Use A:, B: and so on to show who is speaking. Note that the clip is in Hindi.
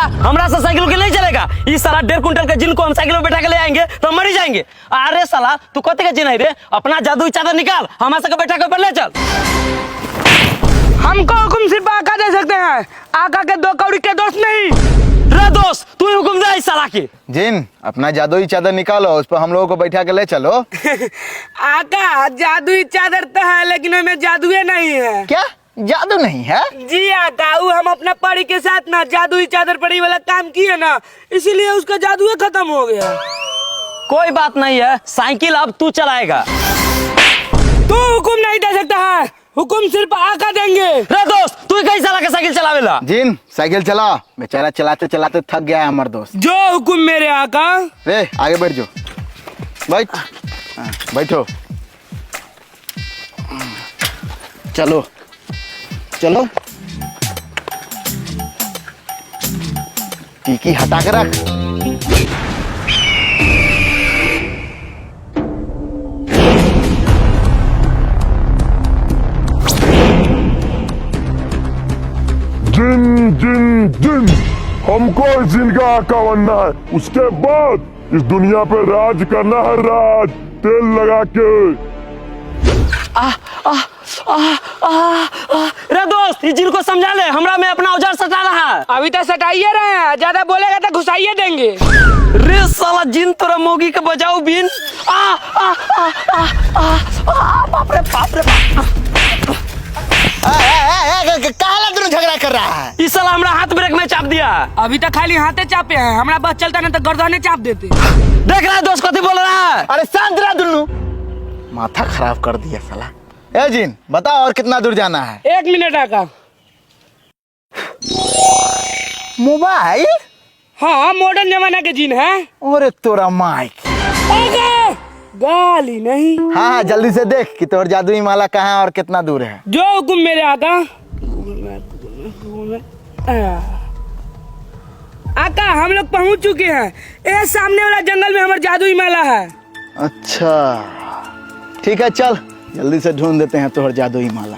A: हमरा से साइकिल के नहीं चलेगा। इस साला 1.5 कुंटल के जिन को हम साइकिल में बैठा के ले आएंगे तो मर ही जाएंगे। अरे साला तू कते के जिन है रे, अपना जादुई चादर निकाल, हमारे से बैठा के ले चल।
B: हमको हुक्म सिर्फ आका दे सकते हैं, आका के 2 कौड़ी के दोस्त नहीं।
A: रे दोस्त तू ही हुक्म दे इस साला की।
C: जिन अपना जादुई चादर निकालो, उस पर हम लोगों को बैठा के ले चलो।
B: आका जादुई चादर तो है लेकिन हमें जादुए नहीं है।
C: क्या जादू नहीं है?
B: जी आका, वो हम अपना परी के साथ ना जादुई चादर परी वाला काम किए ना, इसीलिए उसका जादू खत्म हो गया।
A: कोई बात नहीं है, साइकिल अब तू चलाएगा।
B: तू हुक्म नहीं दे सकता है, हुक्म सिर्फ आका देंगे।
A: रे दोस्त तू ही कहीं साला के साइकिल चलावेला।
C: जिन साइकिल चला, बेचारा चलाते चलाते थक गया है हमारे दोस्त।
B: जो हुक्म मेरे आका।
C: रे आगे बैठ जाओ, बैठ। बैठो, चलो चलो। टीकी हटा के रख।
D: जिन जिन जिन, हमको इस जिन का आका बनना है, उसके बाद इस दुनिया पे राज करना है, राज तेल लगा के।
A: रे दोस्त ये जिन को समझा ले, हमरा में अपना औजार सटा रहा है।
B: अभी तो सटाइए रहे हैं, ज्यादा बोलेगा तो घुसाइए देंगे।
A: रे साला जिन तोरा मोगी के बजाओ बिन। बाप रे बाप रे बाप।
C: काला दोनों झगड़ा कर रहा है।
A: इस साला हमरा हाथ ब्रेक में चाप दिया।
B: अभी तक खाली हाथे चापे हैं, हमारा बस चलता ना तो गर्दने चाप देते।
A: देख रहा है दोस्त कथी बोल रहा है।
C: अरे शांत रहा दोनों, माथा खराब कर दिया साला। ए जिन बताओ और कितना दूर जाना है?
B: 1 मिनट आका।
C: मोबाइल?
B: हाँ मॉडर्न जमाना के जिन है।
C: अरे तोरा माइक।
B: आका गाली नहीं।
C: हाँ हाँ जल्दी से देख कि तोर जादुई माला कहाँ है और कितना दूर है।
B: जो हुक्म मेरे आका। आका हम लोग पहुंच चुके हैं, ये सामने वाला जंगल में हमारा जादुई माला है।
C: अच्छा ठीक है, चल जल्दी से ढूंढ देते हैं तोहर जादुई माला।